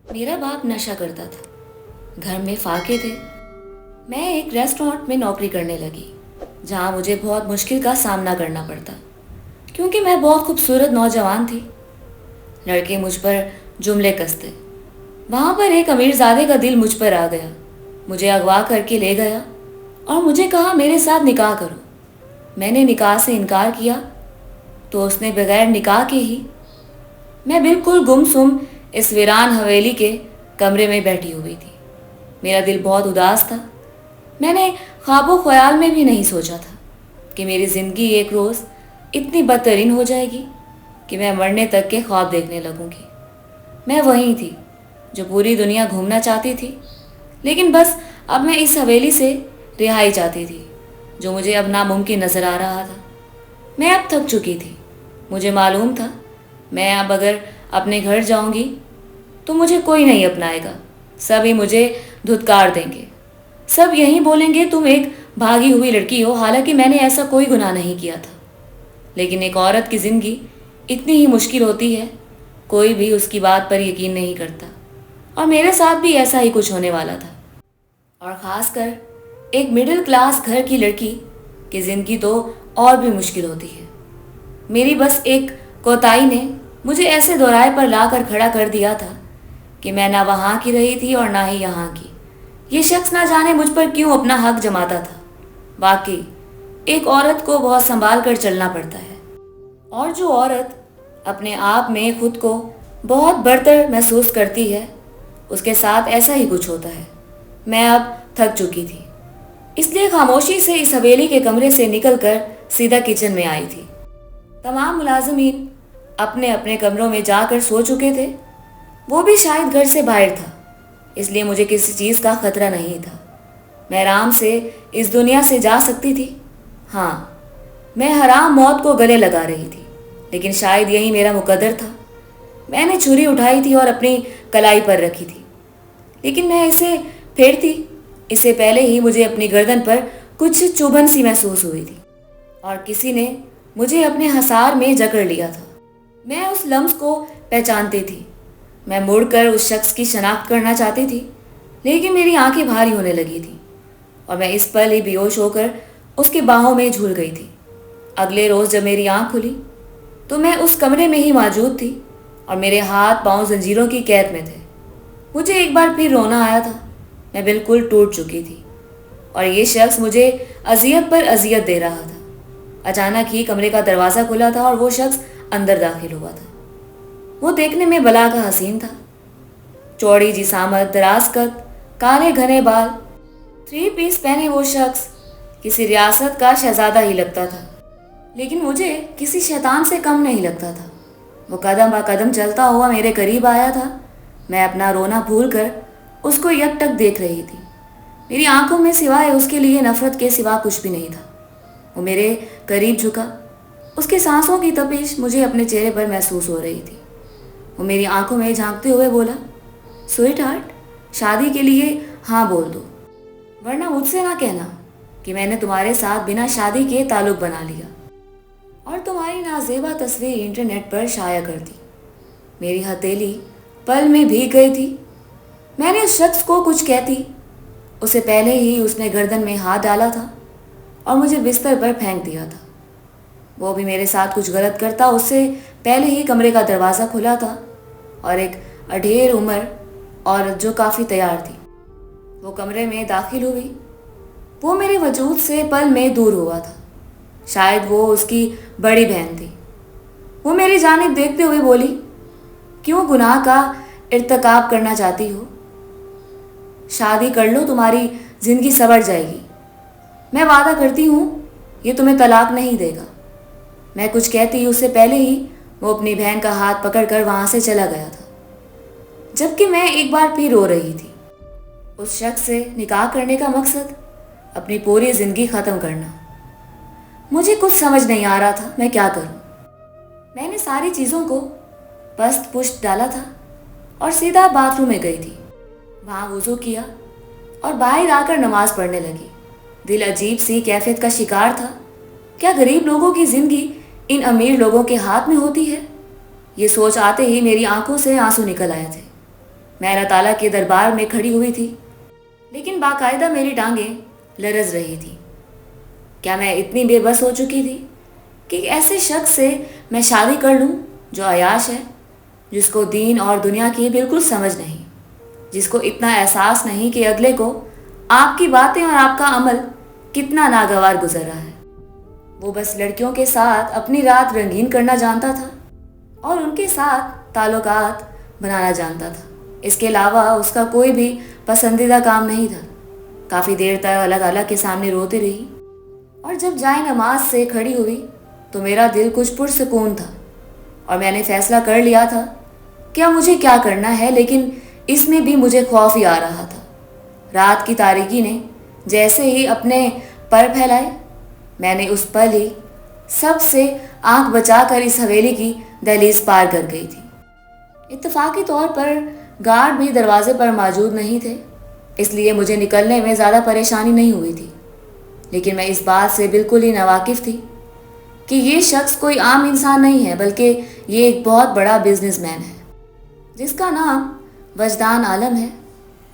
मेरा बाप नशा करता था। घर में फाके थे। मैं एक रेस्टोरेंट में नौकरी करने लगी, जहाँ मुझे बहुत मुश्किल का सामना करना पड़ता, क्योंकि मैं बहुत खूबसूरत नौजवान थी। लड़के मुझ पर जुमले कसते। वहाँ पर एक अमीरजादे का दिल मुझ पर आ गया। मुझे अगवा करके ले गया और मुझे कहा मेरे साथ निकाह करो। मैंने निकाह से इनकार किया तो उसने बगैर निकाह के ही। मैं बिल्कुल गुमसुम इस वीरान हवेली के कमरे में बैठी हुई थी। मेरा दिल बहुत उदास था। मैंने ख्वाबो ख्याल में भी नहीं सोचा था कि मेरी ज़िंदगी एक रोज़ इतनी बदतरीन हो जाएगी कि मैं मरने तक के ख्वाब देखने लगूंगी। मैं वही थी जो पूरी दुनिया घूमना चाहती थी, लेकिन बस अब मैं इस हवेली से रिहाई चाहती थी, जो मुझे अब नामुमकिन नज़र आ रहा था। मैं अब थक चुकी थी। मुझे मालूम था मैं अब अगर अपने घर जाऊंगी तो मुझे कोई नहीं अपनाएगा। सभी मुझे धुतकार देंगे। सब यही बोलेंगे तुम एक भागी हुई लड़की हो, हालांकि मैंने ऐसा कोई गुनाह नहीं किया था। लेकिन एक औरत की ज़िंदगी इतनी ही मुश्किल होती है, कोई भी उसकी बात पर यकीन नहीं करता। और मेरे साथ भी ऐसा ही कुछ होने वाला था। और ख़ासकर एक मिडिल क्लास घर की लड़की की ज़िंदगी तो और भी मुश्किल होती है। मेरी बस एक कोताही ने मुझे ऐसे दोराहे पर लाकर खड़ा कर दिया था कि मैं ना वहाँ की रही थी और ना ही यहाँ की। ये शख्स ना जाने मुझ पर क्यों अपना हक जमाता था। वाकई एक औरत को बहुत संभाल कर चलना पड़ता है, और जो औरत अपने आप में खुद को बहुत बड़तर महसूस करती है, उसके साथ ऐसा ही कुछ होता है। मैं अब थक चुकी थी, इसलिए खामोशी से इस हवेली के कमरे से निकलकर सीधा किचन में आई थी। तमाम मुलाजमीन अपने अपने कमरों में जाकर सो चुके थे। वो भी शायद घर से बाहर था, इसलिए मुझे किसी चीज़ का खतरा नहीं था। मैं आराम से इस दुनिया से जा सकती थी। हाँ, मैं हराम मौत को गले लगा रही थी, लेकिन शायद यही मेरा मुकद्दर था। मैंने छुरी उठाई थी और अपनी कलाई पर रखी थी, लेकिन मैं इसे फेरती इससे पहले ही मुझे अपनी गर्दन पर कुछ चुभन सी महसूस हुई थी, और किसी ने मुझे अपने हसार में जकड़ लिया था। मैं उस लम्स को पहचानती थी। मैं मुड़कर उस शख्स की शनाख्त करना चाहती थी, लेकिन मेरी आंखें भारी होने लगी थी और मैं इस पल ही बेहोश होकर उसके बाहों में झूल गई थी। अगले रोज़ जब मेरी आंख खुली तो मैं उस कमरे में ही मौजूद थी और मेरे हाथ पांव जंजीरों की कैद में थे। मुझे एक बार फिर रोना आया था। मैं बिल्कुल टूट चुकी थी और ये शख्स मुझे अजियत पर अजियत दे रहा था। अचानक ही कमरे का दरवाज़ा खुला था और वो शख्स अंदर दाखिल हुआ था। वो देखने में बला का हसीन था। चौड़ी जिसामत, दराज कद, काले घने बाल, 3 पीस पहने वो शख्स किसी रियासत का शहजादा ही लगता था, लेकिन मुझे किसी शैतान से कम नहीं लगता था। वो कदम ब कदम चलता हुआ मेरे करीब आया था। मैं अपना रोना भूलकर उसको यकटक देख रही थी। मेरी आंखों में सिवाय उसके लिए नफरत के सिवा कुछ भी नहीं था। वो मेरे करीब झुका। उसके सांसों की तपिश मुझे अपने चेहरे पर महसूस हो रही थी। वो मेरी आंखों में झांकते हुए बोला, स्वीट हार्ट, शादी के लिए हाँ बोल दो, वरना मुझसे ना कहना कि मैंने तुम्हारे साथ बिना शादी के ताल्लुक बना लिया और तुम्हारी नाजेबा तस्वीर इंटरनेट पर शाया कर दी। मेरी हथेली पल में भीग गई थी। मैंने उस शख्स को कुछ कहती उससे पहले ही उसने गर्दन में हाथ डाला था और मुझे बिस्तर पर फेंक दिया था। वो भी मेरे साथ कुछ गलत करता उससे पहले ही कमरे का दरवाज़ा खुला था और एक अढेर उम्र औरत जो काफ़ी तैयार थी वो कमरे में दाखिल हुई। वो मेरे वजूद से पल में दूर हुआ था। शायद वो उसकी बड़ी बहन थी। वो मेरी जानिब देखते हुए बोली, क्यों गुनाह का इर्तिकाब करना चाहती हो? शादी कर लो, तुम्हारी ज़िंदगी संवर जाएगी। मैं वादा करती हूँ ये तुम्हें तलाक नहीं देगा। मैं कुछ कहती उससे पहले ही वो अपनी बहन का हाथ पकड़कर वहाँ से चला गया था, जबकि मैं एक बार फिर रो रही थी। उस शख्स से निकाह करने का मकसद अपनी पूरी ज़िंदगी ख़त्म करना। मुझे कुछ समझ नहीं आ रहा था मैं क्या करूं। मैंने सारी चीज़ों को पस्त पुश्त डाला था और सीधा बाथरूम में गई थी। वहाँ वज़ू किया और बाहर आकर नमाज़ पढ़ने लगी। दिल अजीब सी कैफियत का शिकार था। क्या गरीब लोगों की ज़िंदगी इन अमीर लोगों के हाथ में होती है? ये सोच आते ही मेरी आंखों से आंसू निकल आए थे। मैं अल्लाह ताला के दरबार में खड़ी हुई थी, लेकिन बाकायदा मेरी टांगें लरज रही थी। क्या मैं इतनी बेबस हो चुकी थी कि ऐसे शख्स से मैं शादी कर लूं जो अयाश है, जिसको दीन और दुनिया की बिल्कुल समझ नहीं, जिसको इतना एहसास नहीं कि अगले को आपकी बातें और आपका अमल कितना नागवार गुजर रहा है। वो बस लड़कियों के साथ अपनी रात रंगीन करना जानता था और उनके साथ ताल्लुकात बनाना जानता था। इसके अलावा उसका कोई भी पसंदीदा काम नहीं था। काफ़ी देर तक अलग अलग के सामने रोती रही और जब जाए नमाज से खड़ी हुई तो मेरा दिल कुछ पुरसकून था और मैंने फैसला कर लिया था कि अब मुझे क्या करना है, लेकिन इसमें भी मुझे खौफ ही आ रहा था। रात की तारीकी ने जैसे ही अपने पर फैलाए, मैंने उस पल ही सबसे आंख बचाकर इस हवेली की दहलीज पार कर गई थी। इत्तेफाकी तौर पर गार्ड भी दरवाजे पर मौजूद नहीं थे, इसलिए मुझे निकलने में ज़्यादा परेशानी नहीं हुई थी। लेकिन मैं इस बात से बिल्कुल ही नावाकिफ़ थी कि ये शख्स कोई आम इंसान नहीं है, बल्कि ये एक बहुत बड़ा बिजनेसमैन है जिसका नाम वजदान आलम है।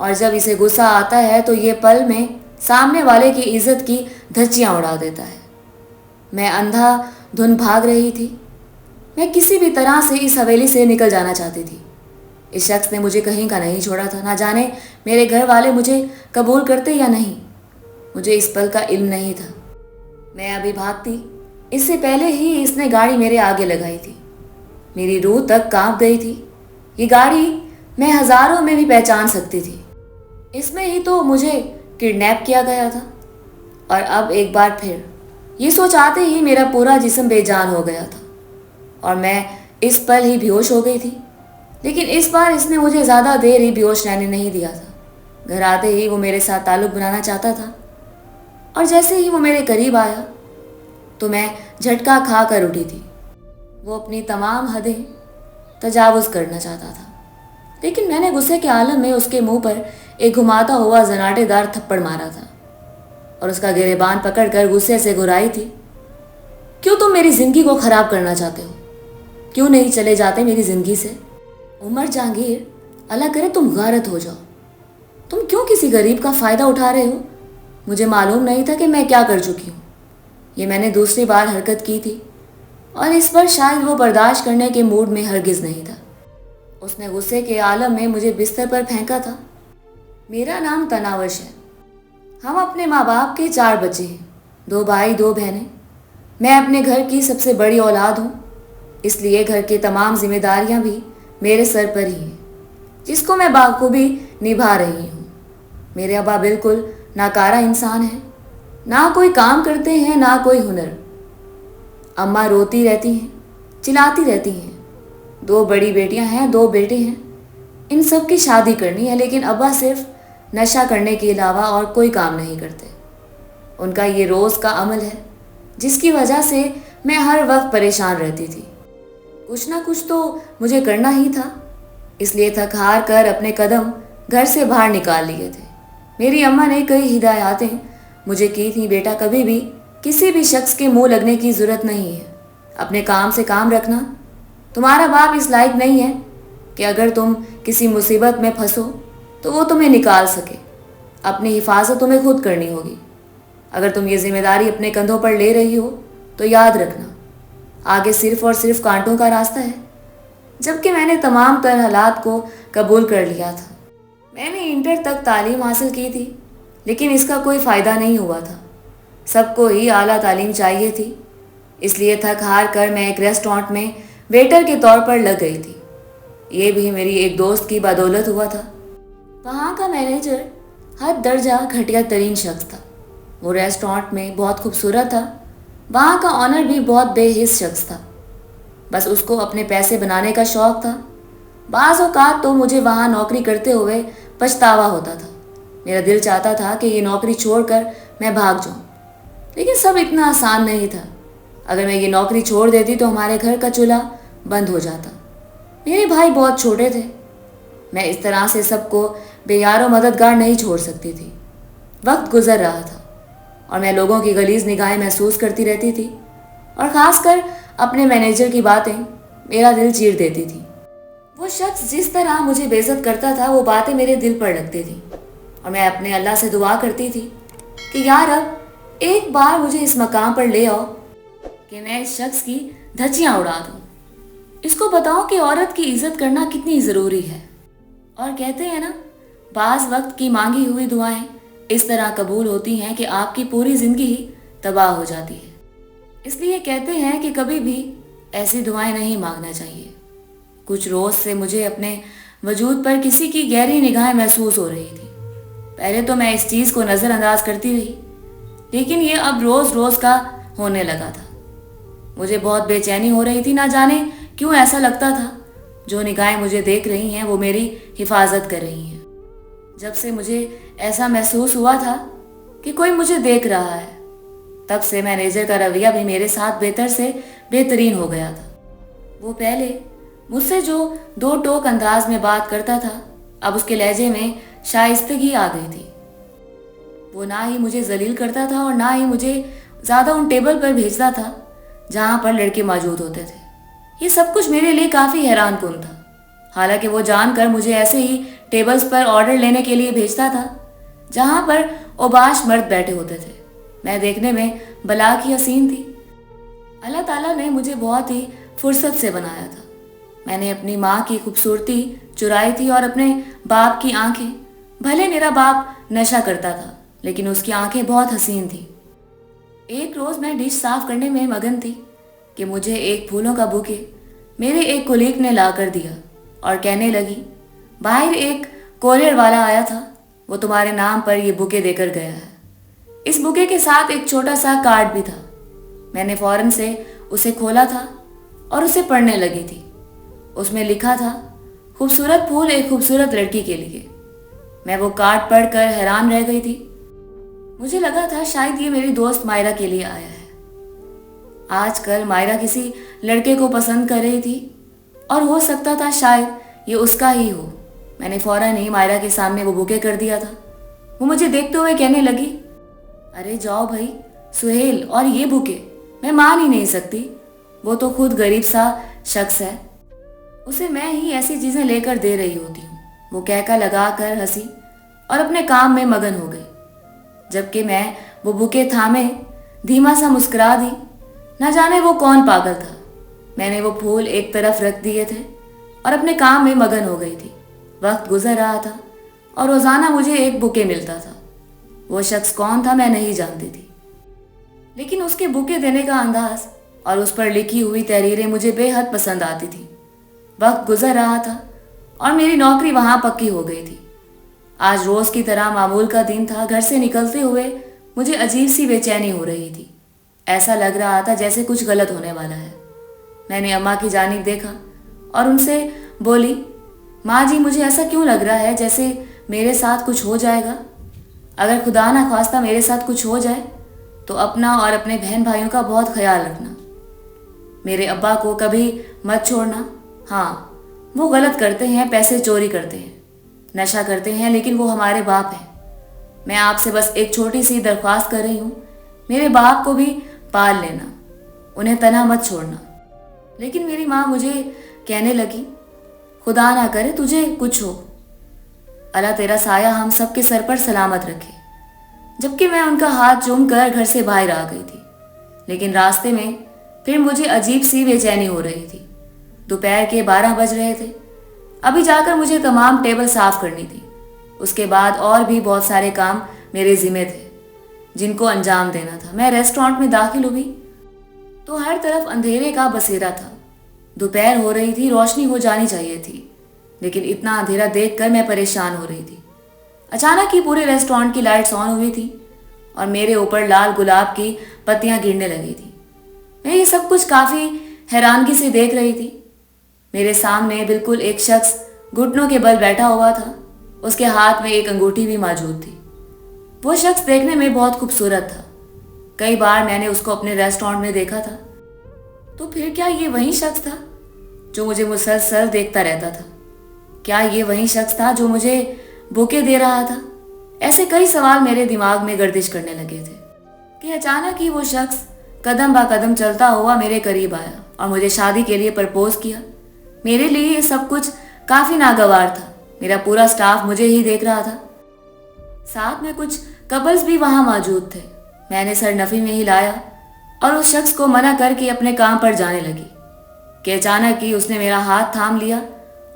और जब इसे गुस्सा आता है तो ये पल में सामने वाले की इज्जत की धज्जियाँ उड़ा देता है। मैं अंधाधुन भाग रही थी। मैं किसी भी तरह से इस हवेली से निकल जाना चाहती थी। इस शख्स ने मुझे कहीं का नहीं छोड़ा था। ना जाने मेरे घर वाले मुझे कबूल करते या नहीं, मुझे इस पल का इल्म नहीं था। मैं अभी भागती, इससे पहले ही इसने गाड़ी मेरे आगे लगाई थी। मेरी रूह तक कांप गई थी। ये गाड़ी मैं हज़ारों में भी पहचान सकती थी। इसमें ही तो मुझे किडनैप किया गया था। और अब एक बार फिर ये सोच आते ही मेरा पूरा जिस्म बेजान हो गया था और मैं इस पल ही बेहोश हो गई थी। लेकिन इस बार इसने मुझे ज़्यादा देर ही बेहोश रहने नहीं दिया था। घर आते ही वो मेरे साथ ताल्लुक़ बनाना चाहता था और जैसे ही वो मेरे करीब आया तो मैं झटका खा कर उठी थी। वो अपनी तमाम हदें तजावुज़ करना चाहता था, लेकिन मैंने गुस्से के आलम में उसके मुंह पर एक घुमाता हुआ जनाटेदार थप्पड़ मारा था और उसका गिरेबान पकड़कर गुस्से से घुराई थी। क्यों तुम मेरी ज़िंदगी को ख़राब करना चाहते हो? क्यों नहीं चले जाते मेरी ज़िंदगी से? उमर जहांगीर, अल्लाह करे तुम गारत हो जाओ। तुम क्यों किसी गरीब का फ़ायदा उठा रहे हो? मुझे मालूम नहीं था कि मैं क्या कर चुकी हूँ। ये मैंने दूसरी बार हरकत की थी और इस पर शायद वो बर्दाश्त करने के मूड में हरगिज़ नहीं था। उसने गुस्से के आलम में मुझे बिस्तर पर फेंका था। मेरा नाम तनावश है। हम अपने माँ बाप के 4 बच्चे हैं, 2 भाई 2 बहनें। मैं अपने घर की सबसे बड़ी औलाद हूँ, इसलिए घर की तमाम जिम्मेदारियाँ भी मेरे सर पर ही हैं, जिसको मैं बाखूबी निभा रही हूँ। मेरे अब्बा बिल्कुल नाकारा इंसान हैं, ना कोई काम करते हैं ना कोई हुनर। अम्मा रोती रहती हैं, चिल्लाती रहती हैं। 2 बड़ी बेटियां हैं, 2 बेटे हैं। इन सब की शादी करनी है, लेकिन अब्बा सिर्फ नशा करने के अलावा और कोई काम नहीं करते। उनका ये रोज़ का अमल है, जिसकी वजह से मैं हर वक्त परेशान रहती थी। कुछ ना कुछ तो मुझे करना ही था, इसलिए थक हार कर अपने कदम घर से बाहर निकाल लिए थे। मेरी अम्मा ने कई हिदायतें मुझे की थी, बेटा कभी भी किसी भी शख्स के मुंह लगने की ज़रूरत नहीं है। अपने काम से काम रखना। तुम्हारा बाप इस लायक नहीं है कि अगर तुम किसी मुसीबत में फंसो तो वो तुम्हें निकाल सके। अपनी हिफाजत तुम्हें खुद करनी होगी। अगर तुम ये जिम्मेदारी अपने कंधों पर ले रही हो तो याद रखना, आगे सिर्फ और सिर्फ कांटों का रास्ता है। जबकि मैंने तमाम तर हालात को कबूल कर लिया था। मैंने इंटर तक तालीम हासिल की थी, लेकिन इसका कोई फ़ायदा नहीं हुआ था। सबको ही आला तालीम चाहिए थी, इसलिए थक हार कर मैं एक रेस्टोरेंट में वेटर के तौर पर लग गई थी। ये भी मेरी एक दोस्त की बदौलत हुआ था। वहाँ का मैनेजर हद दर्जा घटिया तरीन शख्स था। वो रेस्टोरेंट में बहुत खूबसूरत था। वहाँ का ऑनर भी बहुत बेहिस शख्स था। बस उसको अपने पैसे बनाने का शौक़ था। बाज़ औक़ात तो मुझे वहाँ नौकरी करते हुए पछतावा होता था। मेरा दिल चाहता था कि ये नौकरी छोड़कर मैं भाग जाऊँ, लेकिन सब इतना आसान नहीं था। अगर मैं ये नौकरी छोड़ देती तो हमारे घर का चूल्हा बंद हो जाता। मेरे भाई बहुत छोटे थे। मैं इस तरह से सबको बेयारो मददगार नहीं छोड़ सकती थी। वक्त गुजर रहा था और मैं लोगों की गलीज़ निगाहें महसूस करती रहती थी, और ख़ासकर अपने मैनेजर की बातें मेरा दिल चीर देती थी। वो शख्स जिस तरह मुझे बेइज्जत करता था वो बातें मेरे दिल पर लगती थी और मैं अपने अल्लाह से दुआ करती थी कि यार अब एक बार मुझे इस मकाम पर ले आओ कि मैं इस शख्स की धज्जियां उड़ा दूं। इसको बताओ कि औरत की इज्जत करना कितनी ज़रूरी है। और कहते हैं ना, बाज़ वक्त की मांगी हुई दुआएं इस तरह कबूल होती हैं कि आपकी पूरी ज़िंदगी ही तबाह हो जाती है। इसलिए कहते हैं कि कभी भी ऐसी दुआएं नहीं मांगना चाहिए। कुछ रोज़ से मुझे अपने वजूद पर किसी की गहरी निगाहें महसूस हो रही थी। पहले तो मैं इस चीज़ को नज़रअंदाज करती रही, लेकिन ये अब रोज़ रोज़ का होने लगा था। मुझे बहुत बेचैनी हो रही थी, ना जाने क्यों ऐसा लगता था जो निगाहें मुझे देख रही हैं वो मेरी हिफाजत कर रही हैं। जब से मुझे ऐसा महसूस हुआ था कि कोई मुझे देख रहा है, तब से मैनेजर का रवैया भी मेरे साथ बेहतर से बेहतरीन हो गया था। वो पहले मुझसे जो दो टोक अंदाज में बात करता था, अब उसके लहजे में शाइस्तगी आ गई थी। वो ना ही मुझे जलील करता था और ना ही मुझे ज़्यादा उन टेबल पर भेजता था जहाँ पर लड़के मौजूद होते थे। ये सब कुछ मेरे लिए काफ़ी हैरान कुन था। हालांकि वो जानकर मुझे ऐसे ही टेबल्स पर ऑर्डर लेने के लिए भेजता था जहाँ पर ओबाश मर्द बैठे होते थे। मैं देखने में बला की हसीन थी। अल्लाह ताला ने मुझे बहुत ही फुर्सत से बनाया था। मैंने अपनी माँ की खूबसूरती चुराई थी और अपने बाप की आंखें। भले मेरा बाप नशा करता था, लेकिन उसकी आंखें बहुत हसीन थी। एक रोज़ मैं डिश साफ करने में मगन थी कि मुझे एक फूलों का बुके मेरे एक कोलीग ने ला कर दिया और कहने लगी, बाहर एक कोरियर वाला आया था, वो तुम्हारे नाम पर ये बुके देकर गया है। इस बुके के साथ एक छोटा सा कार्ड भी था। मैंने फौरन से उसे खोला था और उसे पढ़ने लगी थी। उसमें लिखा था, खूबसूरत फूल एक खूबसूरत लड़की के लिए। मैं वो कार्ड पढ़कर हैरान रह गई थी। मुझे लगा था शायद ये मेरी दोस्त मायरा के लिए आया है। आजकल मायरा किसी लड़के को पसंद कर रही थी और हो सकता था शायद ये उसका ही हो। मैंने फौरन ही मायरा के सामने वो बुके कर दिया था। वो मुझे देखते हुए कहने लगी, अरे जाओ भाई सुहेल, और ये बुके मैं मान ही नहीं सकती। वो तो खुद गरीब सा शख्स है, उसे मैं ही ऐसी चीज़ें लेकर दे रही होती हूँ। वो कहकर लगा कर हंसी और अपने काम में मगन हो गई, जबकि मैं वो बुके थामे धीमा सा मुस्कुरा दी। न जाने वो कौन पागल था। मैंने वो फूल एक तरफ रख दिए थे और अपने काम में मगन हो गई थी। वक्त गुजर रहा था और रोज़ाना मुझे एक बुके मिलता था। वो शख्स कौन था मैं नहीं जानती थी, लेकिन उसके बुके देने का अंदाज और उस पर लिखी हुई तहरीरें मुझे बेहद पसंद आती थी। वक्त गुजर रहा था और मेरी नौकरी वहाँ पक्की हो गई थी। आज रोज़ की तरह मामूल का दिन था। घर से निकलते हुए मुझे अजीब सी बेचैनी हो रही थी। ऐसा लग रहा था जैसे कुछ गलत होने वाला है। मैंने अम्मा की जानिब देखा और उनसे बोली, माँ जी मुझे ऐसा क्यों लग रहा है जैसे मेरे साथ कुछ हो जाएगा। अगर खुदा ना ख्वास्ता मेरे साथ कुछ हो जाए तो अपना और अपने बहन भाइयों का बहुत ख्याल रखना। मेरे अब्बा को कभी मत छोड़ना। हाँ, वो गलत करते हैं, पैसे चोरी करते हैं, नशा करते हैं, लेकिन वो हमारे बाप हैं। मैं आपसे बस एक छोटी सी दरख्वास्त कर रही हूँ, मेरे बाप को भी पाल लेना, उन्हें तना मत छोड़ना। लेकिन मेरी माँ मुझे कहने लगी, खुदा ना करे तुझे कुछ हो, अल्लाह तेरा साया हम सबके सर पर सलामत रखे। जबकि मैं उनका हाथ चूम कर घर से बाहर आ गई थी, लेकिन रास्ते में फिर मुझे अजीब सी बेचैनी हो रही थी। दोपहर के 12 बज रहे थे। अभी जाकर मुझे तमाम टेबल साफ करनी थी। उसके बाद और भी बहुत सारे काम मेरे ज़िम्मे थे जिनको अंजाम देना था। मैं रेस्टोरेंट में दाखिल हुई तो हर तरफ अंधेरे का बसेरा था। दोपहर हो रही थी, रोशनी हो जानी चाहिए थी, लेकिन इतना अंधेरा देखकर मैं परेशान हो रही थी। अचानक ही पूरे रेस्टोरेंट की लाइट्स ऑन हुई थी और मेरे ऊपर लाल गुलाब की पत्तियां गिरने लगी थी। मैं ये सब कुछ काफ़ी हैरानगी से देख रही थी। मेरे सामने बिल्कुल एक शख्स घुटनों के बल बैठा हुआ था। उसके हाथ में एक अंगूठी भी मौजूद थी। वो शख्स देखने में बहुत खूबसूरत था। कई बार मैंने उसको अपने रेस्टोरेंट में देखा था। तो फिर क्या ये वही शख्स था जो मुझे मुसलसल देखता रहता था? क्या ये वही शख्स था जो मुझे बुके दे रहा था? ऐसे कई सवाल मेरे दिमाग में गर्दिश करने लगे थे कि अचानक ही वो शख्स कदम बा कदम चलता हुआ मेरे करीब आया और मुझे शादी के लिए प्रपोज किया। मेरे लिए ये सब कुछ काफी नागवार था। मेरा पूरा स्टाफ मुझे ही देख रहा था। साथ में कुछ कपल्स भी वहां मौजूद थे। मैंने सर नफी में हिलाया और उस शख्स को मना करके अपने काम पर जाने लगी कि अचानक ही उसने मेरा हाथ थाम लिया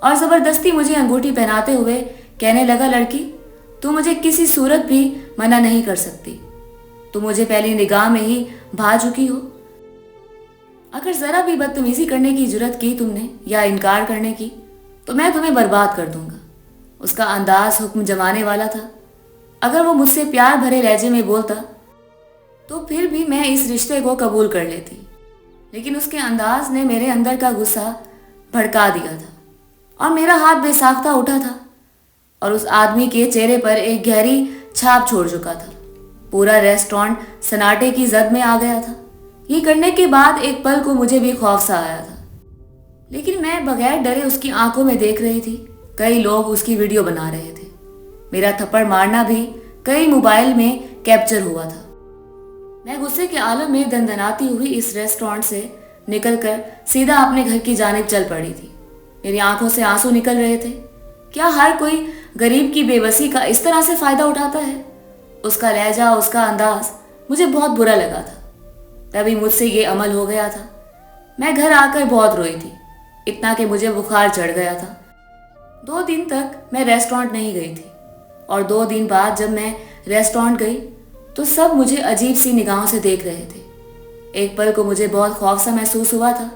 और जबरदस्ती मुझे अंगूठी पहनाते हुए कहने लगा, लड़की, तू मुझे किसी सूरत भी मना नहीं कर सकती। तू मुझे पहली निगाह में ही भा चुकी हो। अगर जरा भी बदतमीजी करने की जुर्रत की तुमने या इनकार करने की तो मैं तुम्हें बर्बाद कर दूंगा। उसका अंदाज हुक्म जमाने वाला था। अगर वो मुझसे प्यार भरे लहजे में बोलता तो फिर भी मैं इस रिश्ते को कबूल कर लेती, लेकिन उसके अंदाज ने मेरे अंदर का गुस्सा भड़का दिया था और मेरा हाथ बेसाख्ता उठा था और उस आदमी के चेहरे पर एक गहरी छाप छोड़ चुका था। पूरा रेस्टोरेंट सन्नाटे की जद में आ गया था। ये करने के बाद एक पल को मुझे भी खौफ सा आया था, लेकिन मैं बगैर डरे उसकी आंखों में देख रही थी। कई लोग उसकी वीडियो बना रहे थे। मेरा थप्पड़ मारना भी कई मोबाइल में कैप्चर हुआ था। मैं गुस्से के आलम में दंदनाती हुई इस रेस्टोरेंट से निकलकर सीधा अपने घर की जानिब चल पड़ी थी। मेरी आंखों से आंसू निकल रहे थे। क्या हर कोई गरीब की बेबसी का इस तरह से फायदा उठाता है? उसका लहजा, उसका अंदाज मुझे बहुत बुरा लगा था। तभी मुझसे ये अमल हो गया था। मैं घर आकर बहुत रोई थी, इतना कि मुझे बुखार चढ़ गया था। 2 दिन तक मैं रेस्टोरेंट नहीं गई थी और 2 दिन बाद जब मैं रेस्टोरेंट गई तो सब मुझे अजीब सी निगाहों से देख रहे थे। एक पल को मुझे बहुत खौफ सा महसूस हुआ था।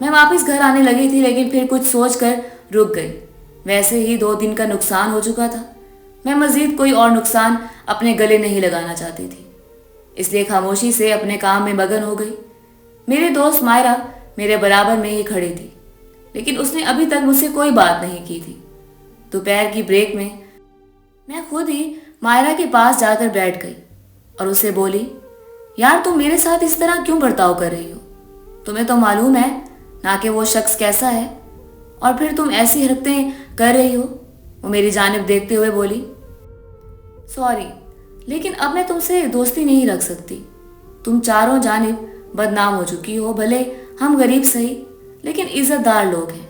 मैं वापस घर आने लगी थी, लेकिन फिर कुछ सोचकर रुक गई। वैसे ही 2 दिन का नुकसान हो चुका था। मैं मजीद कोई और नुकसान अपने गले नहीं लगाना चाहती थी, इसलिए खामोशी से अपने काम में मगन हो गई। मेरी दोस्त मायरा मेरे बराबर में ही खड़ी थी, लेकिन उसने अभी तक मुझसे कोई बात नहीं की थी। दोपहर की ब्रेक में मैं खुद ही मायरा के पास जाकर बैठ गई और उससे बोली, यार तुम मेरे साथ इस तरह क्यों बर्ताव कर रही हो? तुम्हें तो मालूम है ना कि वो शख्स कैसा है, और फिर तुम ऐसी हरकतें कर रही हो। वो मेरी जानिब देखते हुए बोली, सॉरी, लेकिन अब मैं तुमसे दोस्ती नहीं रख सकती। तुम चारों जानिब बदनाम हो चुकी हो। भले हम गरीब सही, लेकिन इज्जतदार लोग हैं।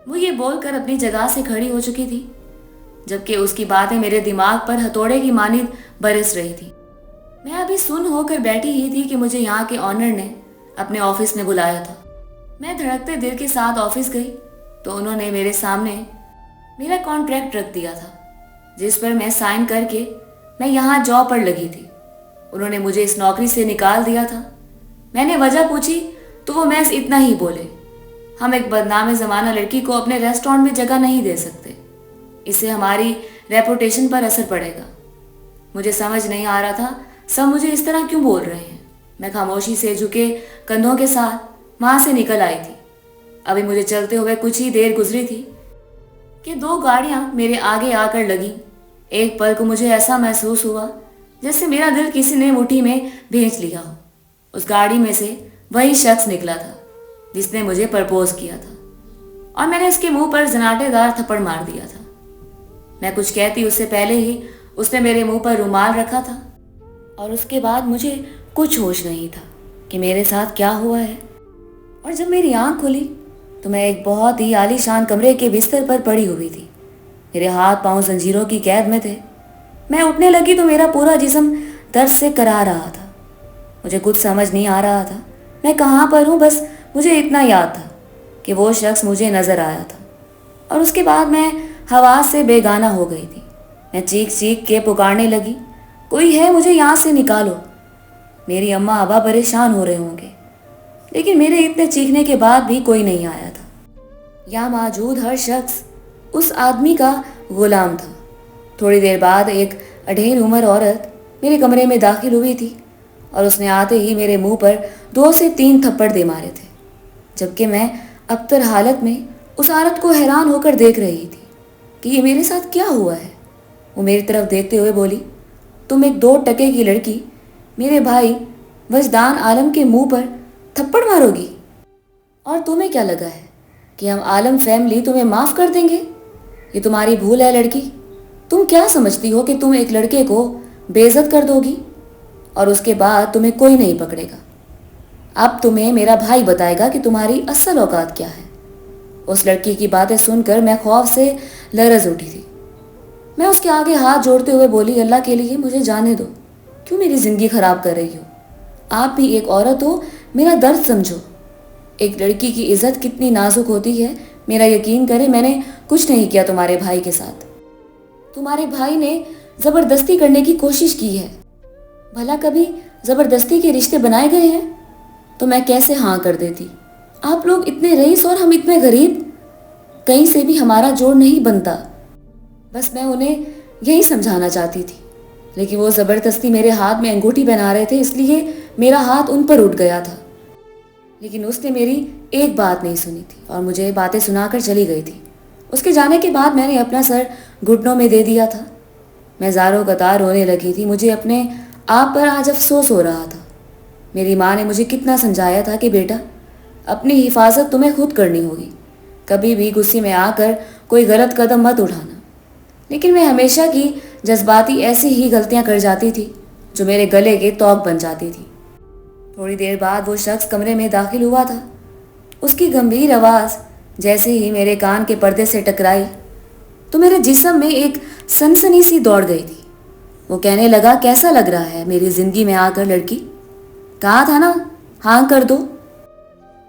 वो ये बोलकर अपनी जगह से खड़ी हो चुकी थी, जबकि उसकी बातें मेरे दिमाग पर हथौड़े की मानिंद बरस रही थी। मैं अभी सुन होकर बैठी ही थी कि मुझे यहाँ के ऑनर ने अपने ऑफिस में बुलाया था। मैं धड़कते दिल के साथ ऑफिस गई तो उन्होंने मेरे सामने मेरा कॉन्ट्रैक्ट रख दिया था, जिस पर मैं साइन करके मैं यहाँ जॉब पर लगी थी। उन्होंने मुझे इस नौकरी से निकाल दिया था। मैंने वजह पूछी तो वो महज इतना ही बोले, हम एक बदनाम ज़माना लड़की को अपने रेस्टोरेंट में जगह नहीं दे सकते, इससे हमारी रेपुटेशन पर असर पड़ेगा। मुझे समझ नहीं आ रहा था सब मुझे इस तरह क्यों बोल रहे हैं। मैं खामोशी से झुके कंधों के साथ वहाँ से निकल आई थी। अभी मुझे चलते हुए कुछ ही देर गुजरी थी कि 2 गाड़ियाँ मेरे आगे आकर लगीं। एक पल को मुझे ऐसा महसूस हुआ जैसे मेरा दिल किसी ने मुट्ठी में भींच लिया हो। उस गाड़ी में से वही शख्स निकला था जिसने मुझे प्रपोज किया था, और मैंने उसके मुंह पर जनाटेदार थप्पड़ मार दिया था। मैं कुछ कहती उससे पहले ही उसने मेरे मुंह पर रुमाल रखा था, और उसके बाद मुझे कुछ होश नहीं था कि मेरे साथ क्या हुआ है। और जब मेरी आंख खुली तो मैं एक बहुत ही आलीशान कमरे के बिस्तर पर पड़ी हुई थी। मेरे हाथ पांव जंजीरों की कैद में थे। मैं उठने लगी तो मेरा पूरा जिस्म दर्द से करा रहा था। मुझे कुछ समझ नहीं आ रहा था मैं कहाँ पर हूँ। बस मुझे इतना याद था कि वो शख्स मुझे नजर आया था, और उसके बाद मैं हवास से बेगाना हो गई थी। मैं चीख चीख के पुकारने लगी, कोई है, मुझे यहाँ से निकालो। मेरी अम्मा अब्बा परेशान हो रहे होंगे, लेकिन मेरे इतने चीखने के बाद भी कोई नहीं आया था। यहाँ मौजूद हर शख्स उस आदमी का गुलाम था। थोड़ी देर बाद एक अढ़ेल उम्र औरत मेरे कमरे में दाखिल हुई थी, और उसने आते ही मेरे मुंह पर 2 से 3 थप्पड़ दे मारे थे, जबकि मैं अबतर हालत में उस औरत को हैरान होकर देख रही थी कि ये मेरे साथ क्या हुआ है। वो मेरी तरफ देखते हुए बोली, तुम एक 2 टके की लड़की मेरे भाई वजदान आलम के मुंह पर थप्पड़ मारोगी? और तुम्हें क्या लगा है कि हम आलम फैमिली तुम्हें माफ़ कर देंगे? ये तुम्हारी भूल है लड़की। तुम क्या समझती हो कि तुम एक लड़के को बेइज्जत कर दोगी और उसके बाद तुम्हें कोई नहीं पकड़ेगा? अब तुम्हें मेरा भाई बताएगा कि तुम्हारी असल औकात क्या है। उस लड़की की बातें सुनकर मैं खौफ से लरज उठी थी। मैं उसके आगे हाथ जोड़ते हुए बोली, अल्लाह के लिए मुझे जाने दो, क्यों मेरी ज़िंदगी ख़राब कर रही हो? आप भी एक औरत हो, मेरा दर्द समझो। एक लड़की की इज़्ज़त कितनी नाजुक होती है, मेरा यकीन करें मैंने कुछ नहीं किया तुम्हारे भाई के साथ। तुम्हारे भाई ने ज़बरदस्ती करने की कोशिश की है। भला कभी ज़बरदस्ती के रिश्ते बनाए गए हैं? तो मैं कैसे हाँ कर देती? आप लोग इतने रईस और हम इतने गरीब, कहीं से भी हमारा जोड़ नहीं बनता। बस मैं उन्हें यही समझाना चाहती थी, लेकिन वो ज़बरदस्ती मेरे हाथ में अंगूठी पहना रहे थे, इसलिए मेरा हाथ उन पर उठ गया था। लेकिन उसने मेरी एक बात नहीं सुनी थी और मुझे बातें सुनाकर चली गई थी। उसके जाने के बाद मैंने अपना सर घुटनों में दे दिया था। मैं ज़ारों कतार रोने लगी थी। मुझे अपने आप पर आज अफसोस हो रहा था। मेरी माँ ने मुझे कितना समझाया था कि बेटा, अपनी हिफाजत तुम्हें खुद करनी होगी, कभी भी गुस्से में आकर कोई गलत कदम मत उठाना। लेकिन मैं हमेशा की जज्बाती ऐसी ही गलतियां कर जाती थी जो मेरे गले के तौक बन जाती थी। थोड़ी देर बाद वो शख्स कमरे में दाखिल हुआ था। उसकी गंभीर आवाज़ जैसे ही मेरे कान के पर्दे से टकराई तो मेरे जिस्म में एक सनसनी सी दौड़ गई थी। वो कहने लगा, कैसा लग रहा है मेरी ज़िंदगी में आकर लड़की? कहा था ना हाँ कर दो।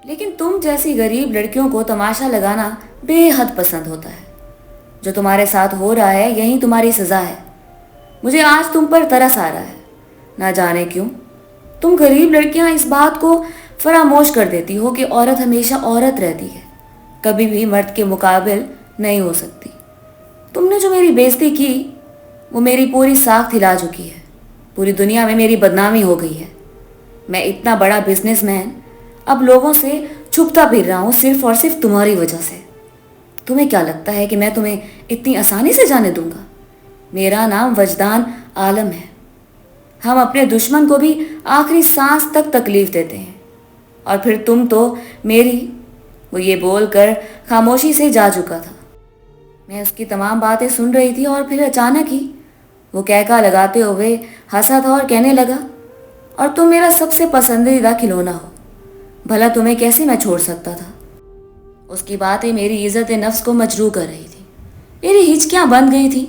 लेकिन तुम जैसी गरीब लड़कियों को तमाशा लगाना बेहद पसंद होता है। जो तुम्हारे साथ हो रहा है यही तुम्हारी सज़ा है। मुझे आज तुम पर तरस आ रहा है, ना जाने क्यों। तुम गरीब लड़कियां इस बात को फरामोश कर देती हो कि औरत हमेशा औरत रहती है, कभी भी मर्द के मुकाबिल नहीं हो सकती। तुमने जो मेरी बेइज्जती की वो मेरी पूरी साख हिला चुकी है। पूरी दुनिया में मेरी बदनामी हो गई है। मैं इतना बड़ा बिजनेसमैन अब लोगों से छुपता फिर रहा हूँ सिर्फ और सिर्फ तुम्हारी वजह से। तुम्हें क्या लगता है कि मैं तुम्हें इतनी आसानी से जाने दूंगा? मेरा नाम वजदान आलम है। हम अपने दुश्मन को भी आखिरी सांस तक तकलीफ देते हैं, और फिर तुम तो मेरी। वो ये बोलकर खामोशी से जा चुका था। मैं उसकी तमाम बातें सुन रही थी और फिर अचानक ही वो कहका लगाते हुए हंसा था और कहने लगा, और तुम मेरा सबसे पसंदीदा खिलौना हो, भला तुम्हें कैसे मैं छोड़ सकता था? उसकी बातें मेरी इज़्ज़त नफ्स को मजरूह कर रही थी। मेरी हिचकियाँ बंद गई थी।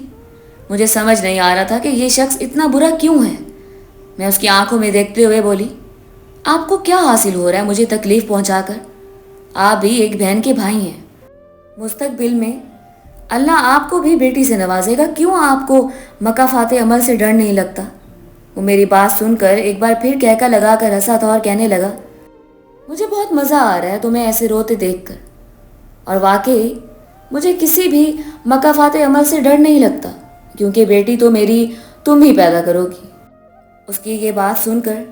मुझे समझ नहीं आ रहा था कि ये शख्स इतना बुरा क्यों है। मैं उसकी आंखों में देखते हुए बोली, आपको क्या हासिल हो रहा है मुझे तकलीफ़ पहुंचाकर? आप भी एक बहन के भाई हैं। मुस्तकबिल में अल्लाह आपको भी बेटी से नवाजेगा, क्यों आपको मकाफाते अमल से डर नहीं लगता? वो मेरी बात सुनकर एक बार फिर कहका लगाकर हंसा था और कहने लगा, मुझे बहुत मज़ा आ रहा है तुम्हें ऐसे रोते देखकर, और वाकई मुझे किसी भी मकाफाते अमल से डर नहीं लगता, क्योंकि बेटी तो मेरी तुम ही पैदा करोगी। उसकी ये बात सुनकर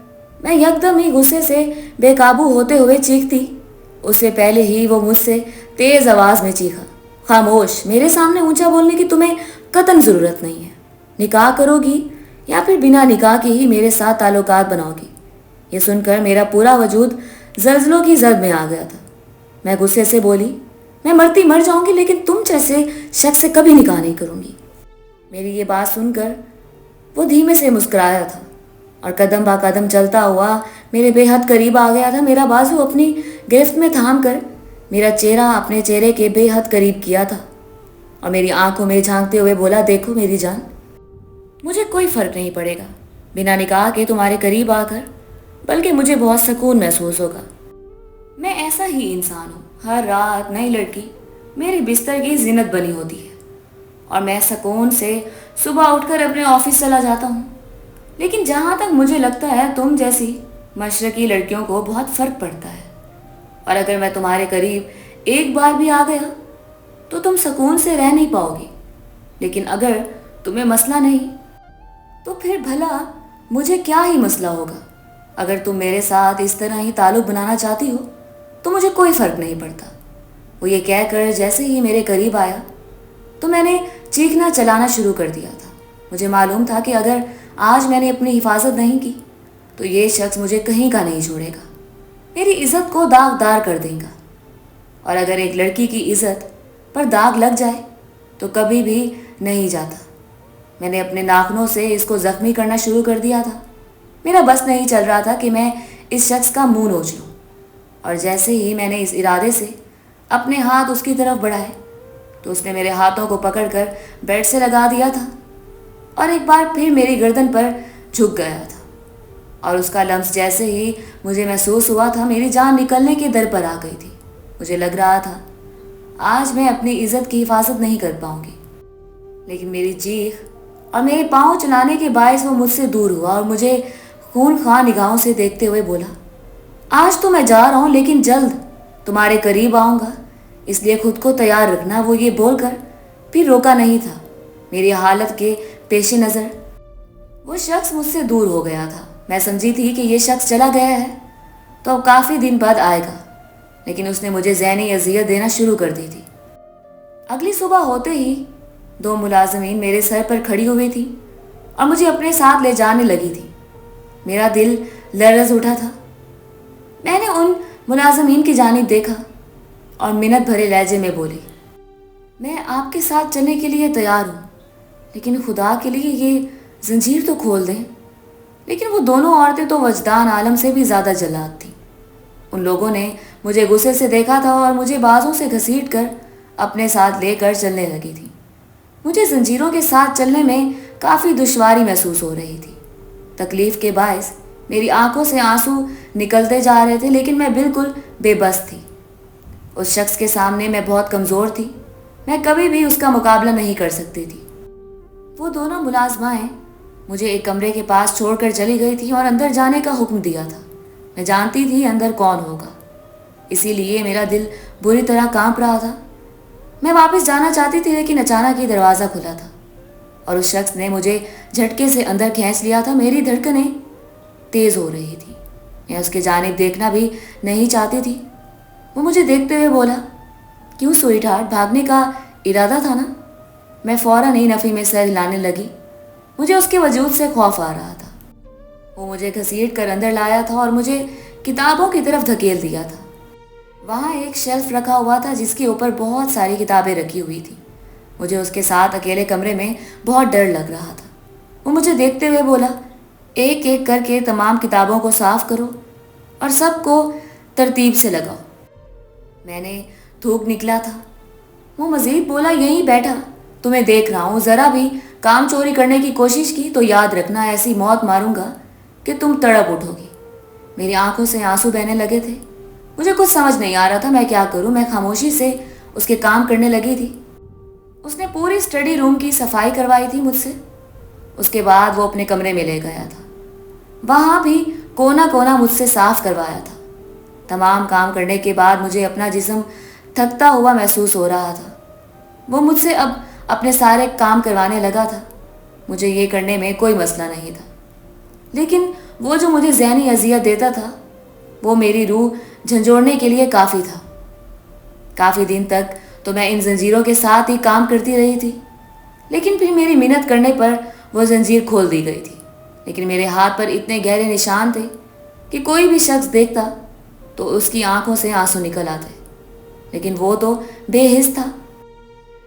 मैं यकदम ही गुस्से से बेकाबू होते हुए चीखती। उससे पहले ही वो मुझसे तेज़ आवाज़ में चीखा, खामोश, मेरे सामने ऊंचा बोलने की तुम्हें कतन ज़रूरत नहीं है। निकाह करोगी या फिर बिना निकाह के ही मेरे साथ ताल्लुकात बनाओगी? ये सुनकर मेरा पूरा वजूद ज़ल्ज़लों की ज़द में आ गया था। मैं गुस्से से बोली, मैं मरती मर जाऊंगी, लेकिन तुम जैसे शख्स से कभी निकाह नहीं करूंगी। मेरी ये बात सुनकर वो धीमे से मुस्कुराया था और कदम बा कदम चलता हुआ मेरे बेहद करीब आ गया था। मेरा बाजू अपनी गिरफ्त में थाम कर मेरा चेहरा अपने चेहरे के बेहद करीब किया था और मेरी आंखों में झांकते हुए बोला, देखो मेरी जान, मुझे कोई फ़र्क नहीं पड़ेगा बिना निकाह के तुम्हारे करीब आकर, बल्कि मुझे बहुत सुकून महसूस होगा। मैं ऐसा ही इंसान हूँ। हर रात नई लड़की मेरे बिस्तर की जीनत बनी होती है और मैं सुकून से सुबह उठकर अपने ऑफिस चला जाता हूँ। लेकिन जहाँ तक मुझे लगता है तुम जैसी मशरकी लड़कियों को बहुत फ़र्क पड़ता है, और अगर मैं तुम्हारे करीब एक बार भी आ गया तो तुम सुकून से रह नहीं पाओगी। लेकिन अगर तुम्हें मसला नहीं तो फिर भला मुझे क्या ही मसला होगा? अगर तुम मेरे साथ इस तरह ही ताल्लुक़ बनाना चाहती हो तो मुझे कोई फ़र्क नहीं पड़ता। वो ये कहकर जैसे ही मेरे करीब आया तो मैंने चीखना चलाना शुरू कर दिया था। मुझे मालूम था कि अगर आज मैंने अपनी हिफाजत नहीं की तो ये शख्स मुझे कहीं का नहीं छोड़ेगा, मेरी इज़्ज़त को दागदार कर देगा। और अगर एक लड़की की इज़्ज़त पर दाग लग जाए तो कभी भी नहीं जाता। मैंने अपने नाखूनों से इसको ज़ख्मी करना शुरू कर दिया था। मेरा बस नहीं चल रहा था कि मैं इस शख्स का मुंह नोच लूँ, और जैसे ही मैंने इस इरादे से اپنے ہاتھ اس کی طرف بڑھائے تو اس نے میرے ہاتھوں کو پکڑ کر بیڈ سے لگا دیا تھا اور ایک بار پھر میری گردن پر جھک گیا تھا، اور اس کا لمس جیسے ہی مجھے محسوس ہوا تھا میری جان نکلنے کے در پر آ گئی تھی۔ مجھے لگ رہا تھا آج میں اپنی عزت کی حفاظت نہیں کر پاؤں گی، لیکن میری چیخ اور میرے پاؤں چلانے کے باعث وہ مجھ سے دور ہوا اور مجھے خون خواہ نگاہوں سے دیکھتے ہوئے بولا، آج تو میں جا رہا ہوں لیکن جلد تمہارے قریب آؤں گا، اس لیے خود کو تیار رکھنا۔ وہ یہ بول کر پھر روکا نہیں تھا۔ میری حالت کے پیش نظر وہ شخص مجھ سے دور ہو گیا تھا۔ میں سمجھی تھی کہ یہ شخص چلا گیا ہے تو اب کافی دن بعد آئے گا، لیکن اس نے مجھے ذہنی اذیت دینا شروع کر دی تھی۔ اگلی صبح ہوتے ہی 2 ملازمین میرے سر پر کھڑی ہوئی تھی اور مجھے اپنے ساتھ لے جانے لگی تھی۔ میرا دل لرز اٹھا تھا۔ میں نے ان ملازمین کی جانب دیکھا اور منت بھرے لہجے میں بولی، میں آپ کے ساتھ چلنے کے لیے تیار ہوں، لیکن خدا کے لیے یہ زنجیر تو کھول دیں۔ لیکن وہ دونوں عورتیں تو وجدان عالم سے بھی زیادہ جلاد تھیں۔ ان لوگوں نے مجھے غصے سے دیکھا تھا اور مجھے بازوں سے گھسیٹ کر اپنے ساتھ لے کر چلنے لگی تھی۔ مجھے زنجیروں کے ساتھ چلنے میں کافی دشواری محسوس ہو رہی تھی۔ تکلیف کے باعث میری آنکھوں سے آنسو نکلتے جا رہے تھے، لیکن میں بالکل بے بس تھی۔ اس شخص کے سامنے میں بہت کمزور تھی، میں کبھی بھی اس کا مقابلہ نہیں کر سکتی تھی۔ وہ دونوں ملازمائیں مجھے ایک کمرے کے پاس چھوڑ کر چلی گئی تھی اور اندر جانے کا حکم دیا تھا۔ میں جانتی تھی اندر کون ہوگا، اسی لیے میرا دل بری طرح کانپ رہا تھا۔ میں واپس جانا چاہتی تھی، لیکن اچانک ہی دروازہ کھلا تھا اور اس شخص نے مجھے جھٹکے سے اندر کھینچ لیا تھا۔ میری دھڑکنیں تیز ہو رہی تھی، میں اس کے جانب دیکھنا بھی نہیں چاہتی تھی۔ وہ مجھے دیکھتے ہوئے بولا، کیوں سوئٹ ہارٹ، بھاگنے کا ارادہ تھا نا؟ میں فوراً ہی نفی میں سر ہلانے لگی۔ مجھے اس کے وجود سے خوف آ رہا تھا۔ وہ مجھے گھسیٹ کر اندر لایا تھا اور مجھے کتابوں کی طرف دھکیل دیا تھا۔ وہاں ایک شیلف رکھا ہوا تھا جس کے اوپر بہت ساری کتابیں رکھی ہوئی تھیں۔ مجھے اس کے ساتھ اکیلے کمرے میں بہت ڈر لگ رہا تھا۔ وہ مجھے دیکھتے ہوئے بولا، ایک ایک کر کے تمام کتابوں کو صاف کرو اور سب کو ترتیب سے لگاؤ۔ میں نے تھوک نکلا تھا۔ وہ مزید بولا، یہیں بیٹھا تمہیں دیکھ رہا ہوں، ذرا بھی کام چوری کرنے کی کوشش کی تو یاد رکھنا ایسی موت ماروں گا کہ تم تڑپ اٹھو گی۔ میری آنکھوں سے آنسو بہنے لگے تھے۔ مجھے کچھ سمجھ نہیں آ رہا تھا میں کیا کروں۔ میں خاموشی سے اس کے کام کرنے لگی تھی۔ اس نے پوری اسٹڈی روم کی صفائی کروائی تھی مجھ سے۔ اس کے بعد وہ اپنے کمرے میں لے گیا تھا، وہاں بھی کونا کونا مجھ سے صاف کروایا تھا۔ تمام کام کرنے کے بعد مجھے اپنا جسم تھکتا ہوا محسوس ہو رہا تھا۔ وہ مجھ سے اب اپنے سارے کام کروانے لگا تھا۔ مجھے یہ کرنے میں کوئی مسئلہ نہیں تھا، لیکن وہ جو مجھے ذہنی اذیت دیتا تھا وہ میری روح جھنجھوڑنے کے لیے کافی تھا۔ کافی دن تک تو میں ان زنجیروں کے ساتھ ہی کام کرتی رہی تھی، لیکن پھر میری منت کرنے پر وہ زنجیر کھول دی گئی تھی۔ لیکن میرے ہاتھ پر اتنے گہرے نشان تھے کہ کوئی بھی شخص دیکھتا تو اس کی آنکھوں سے آنسو نکل آتے، لیکن وہ تو بے حس تھا،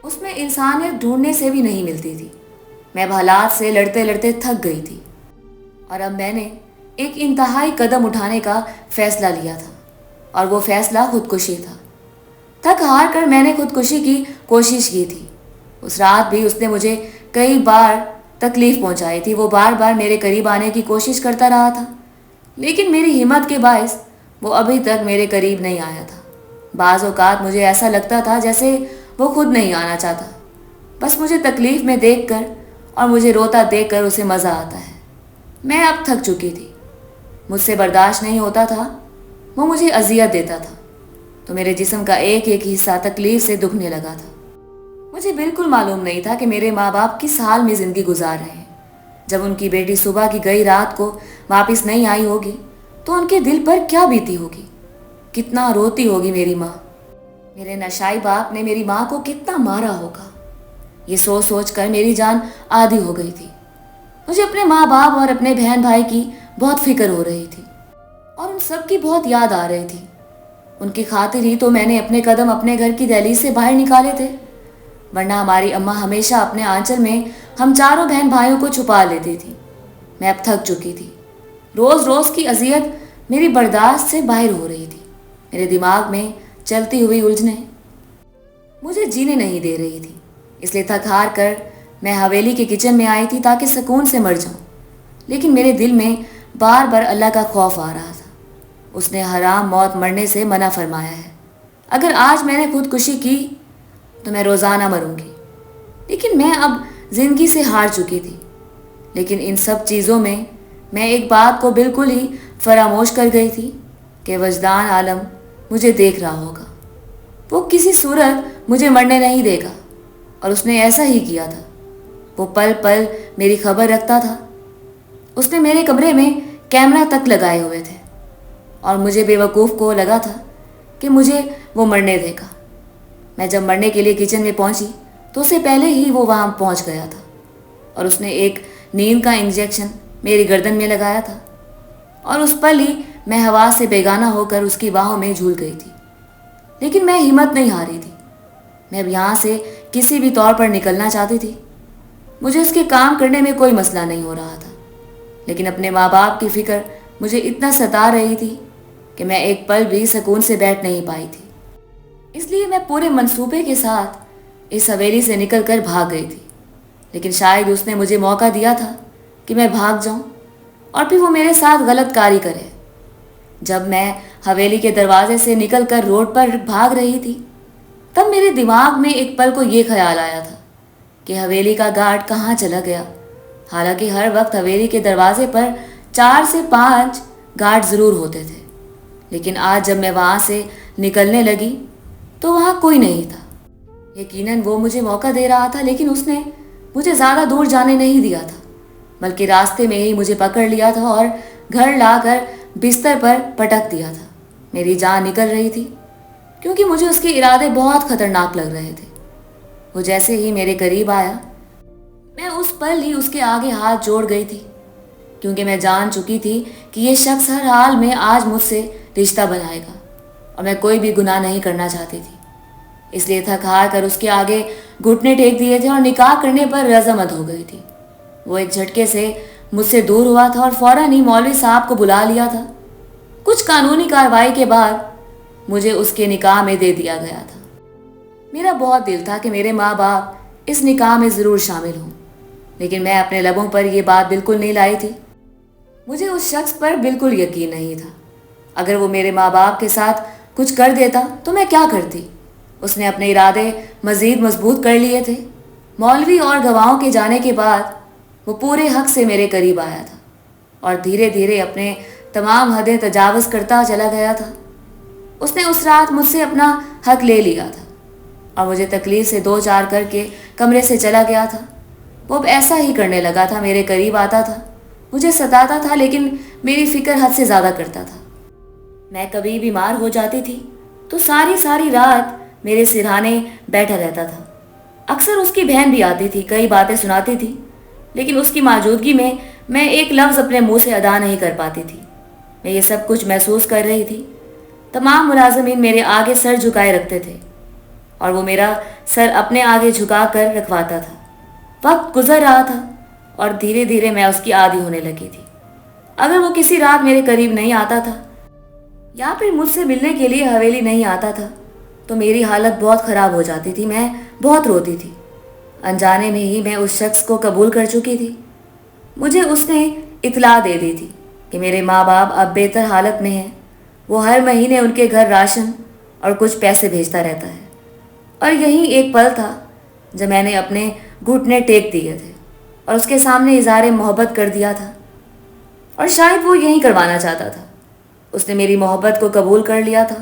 اس میں انسانیت ڈھونڈنے سے بھی نہیں ملتی تھی۔ میں حالات سے لڑتے لڑتے تھک گئی تھی اور اب میں نے ایک انتہائی قدم اٹھانے کا فیصلہ لیا تھا، اور وہ فیصلہ خودکشی تھا۔ تھک ہار کر میں نے خودکشی کی کوشش کی تھی۔ اس رات بھی اس نے مجھے کئی بار تکلیف پہنچائی تھی۔ وہ بار بار میرے قریب آنے کی کوشش کرتا رہا تھا، لیکن میری ہمت کے باعث وہ ابھی تک میرے قریب نہیں آیا تھا۔ بعض اوقات مجھے ایسا لگتا تھا جیسے وہ خود نہیں آنا چاہتا، بس مجھے تکلیف میں دیکھ کر اور مجھے روتا دیکھ کر اسے مزہ آتا ہے۔ میں اب تھک چکی تھی، مجھ سے برداشت نہیں ہوتا تھا۔ وہ مجھے اذیت دیتا تھا تو میرے جسم کا ایک ایک حصہ تکلیف سے دکھنے لگا تھا۔ مجھے بالکل معلوم نہیں تھا کہ میرے ماں باپ کس حال میں زندگی گزار رہے ہیں۔ جب ان کی بیٹی صبح کی گئی رات کو واپس نہیں آئی ہوگی تو ان کے دل پر کیا بیتی ہوگی، کتنا روتی ہوگی میری ماں۔ میرے نشائی باپ نے میری ماں کو کتنا مارا ہوگا، یہ سوچ سوچ کر میری جان آدھی ہو گئی تھی۔ مجھے اپنے ماں باپ اور اپنے بہن بھائی کی بہت فکر ہو رہی تھی اور ان سب کی بہت یاد آ رہی تھی۔ ان کی خاطر ہی تو میں نے اپنے قدم اپنے گھر کی دہلیز سے باہر نکالے تھے، ورنہ ہماری اماں ہمیشہ اپنے آنچل میں ہم چاروں بہن بھائیوں کو چھپا لیتی تھی۔ میں اب تھک چکی تھی۔ روز روز کی اذیت میری برداشت سے باہر ہو رہی تھی۔ میرے دماغ میں چلتی ہوئی الجھنیں مجھے جینے نہیں دے رہی تھی، اس لیے تھک ہار کر میں حویلی کے کچن میں آئی تھی تاکہ سکون سے مر جاؤں۔ لیکن میرے دل میں بار بار اللہ کا خوف آ رہا تھا۔ اس نے حرام موت مرنے سے منع فرمایا ہے۔ اگر آج میں نے خودکشی کی تو میں روزانہ مروں گی۔ لیکن میں اب زندگی سے ہار چکی تھی۔ لیکن ان سب چیزوں میں ایک بات کو بالکل ہی فراموش کر گئی تھی کہ وجدان عالم مجھے دیکھ رہا ہوگا۔ وہ کسی صورت مجھے مرنے نہیں دے گا، اور اس نے ایسا ہی کیا تھا۔ وہ پل پل میری خبر رکھتا تھا۔ اس نے میرے کمرے میں کیمرہ تک لگائے ہوئے تھے، اور مجھے بے وقوف کو لگا تھا کہ مجھے وہ مرنے دے گا۔ میں جب مرنے کے لیے کچن میں پہنچی تو اس سے پہلے ہی وہ وہاں پہنچ گیا تھا، اور اس نے ایک نیند کا انجیکشن میری گردن میں لگایا تھا، اور اس پل ہی میں حواس سے بیگانہ ہو کر اس کی باہوں میں جھول گئی تھی۔ لیکن میں ہمت نہیں ہاری تھی۔ میں اب یہاں سے کسی بھی طور پر نکلنا چاہتی تھی۔ مجھے اس کے کام کرنے میں کوئی مسئلہ نہیں ہو رہا تھا، لیکن اپنے ماں باپ کی فکر مجھے اتنا ستا رہی تھی کہ میں ایک پل بھی سکون سے بیٹھ نہیں پائی تھی۔ اس لیے میں پورے منصوبے کے ساتھ اس حویلی سے نکل کر بھاگ گئی تھی۔ لیکن شاید اس نے مجھے موقع دیا تھا کہ میں بھاگ جاؤں اور پھر وہ میرے ساتھ غلط کاری کرے۔ جب میں حویلی کے دروازے سے نکل کر روڈ پر بھاگ رہی تھی، تب میرے دماغ میں ایک پل کو یہ خیال آیا تھا کہ حویلی کا گارڈ کہاں چلا گیا۔ حالانکہ ہر وقت حویلی کے دروازے پر 4 سے 5 گارڈ ضرور ہوتے تھے، لیکن آج جب میں وہاں سے نکلنے لگی تو وہاں کوئی نہیں تھا۔ یقیناً وہ مجھے موقع دے رہا تھا، لیکن اس نے مجھے زیادہ دور جانے نہیں دیا تھا، بلکہ راستے میں ہی مجھے پکڑ لیا تھا اور گھر لا کر بستر پر پٹک دیا تھا۔ میری جان نکل رہی تھی، کیونکہ مجھے اس کے ارادے بہت خطرناک لگ رہے تھے۔ وہ جیسے ہی میرے قریب آیا، میں اس پل ہی اس کے آگے ہاتھ جوڑ گئی تھی، کیونکہ میں جان چکی تھی کہ یہ شخص ہر حال میں آج مجھ سے رشتہ بنائے گا، اور میں کوئی بھی گناہ نہیں کرنا چاہتی تھی۔ اس لیے تھک ہار کر اس کے آگے گھٹنے ٹیک دیے تھے اور نکاح کرنے پر رضامند ہو گئی تھی۔ وہ ایک جھٹکے سے مجھ سے دور ہوا تھا اور فوراً ہی مولوی صاحب کو بلا لیا تھا۔ کچھ قانونی کارروائی کے بعد مجھے اس کے نکاح میں دے دیا گیا تھا۔ میرا بہت دل تھا کہ میرے ماں باپ اس نکاح میں ضرور شامل ہوں، لیکن میں اپنے لبوں پر یہ بات بالکل نہیں لائی تھی۔ مجھے اس شخص پر بالکل یقین نہیں تھا۔ اگر وہ میرے ماں باپ کے ساتھ کچھ کر دیتا تو میں کیا کرتی؟ اس نے اپنے ارادے مزید مضبوط کر لیے تھے۔ مولوی اور گواہوں کے جانے کے بعد وہ پورے حق سے میرے قریب آیا تھا، اور دھیرے دھیرے اپنے تمام حدیں تجاوز کرتا چلا گیا تھا۔ اس نے اس رات مجھ سے اپنا حق لے لیا تھا، اور مجھے تکلیف سے 2 4 کر کے کمرے سے چلا گیا تھا۔ وہ اب ایسا ہی کرنے لگا تھا، میرے قریب آتا تھا، مجھے ستاتا تھا، لیکن میری فکر حد سے زیادہ کرتا تھا۔ میں کبھی بیمار ہو جاتی تھی تو ساری رات میرے سرہانے بیٹھا رہتا تھا۔ اکثر اس کی بہن بھی آتی تھی، کئی باتیں سناتی تھی، لیکن اس کی موجودگی میں ایک لفظ اپنے منہ سے ادا نہیں کر پاتی تھی۔ میں یہ سب کچھ محسوس کر رہی تھی۔ تمام ملازمین میرے آگے سر جھکائے رکھتے تھے، اور وہ میرا سر اپنے آگے جھکا کر رکھواتا تھا۔ وقت گزر رہا تھا، اور دھیرے دھیرے میں اس کی عادی ہونے لگی تھی۔ اگر وہ کسی رات میرے قریب نہیں آتا تھا یا پھر مجھ سے ملنے کے لیے حویلی نہیں آتا تھا تو میری حالت بہت خراب ہو جاتی تھی۔ میں بہت روتی تھی۔ انجانے میں ہی میں اس شخص کو قبول کر چکی تھی۔ مجھے اس نے اطلاع دے دی تھی کہ میرے ماں باپ اب بہتر حالت میں ہیں۔ وہ ہر مہینے ان کے گھر راشن اور کچھ پیسے بھیجتا رہتا ہے۔ اور یہی ایک پل تھا جب میں نے اپنے گھٹنے ٹیک دیے تھے اور اس کے سامنے اظہار محبت کر دیا تھا، اور شاید وہ یہی کروانا چاہتا تھا۔ اس نے میری محبت کو قبول کر لیا تھا،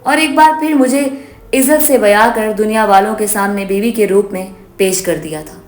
اور ایک بار پھر مجھے عزت سے بیاں کر دنیا والوں کے سامنے بیوی کے روپ میں پیش کر دیا تھا۔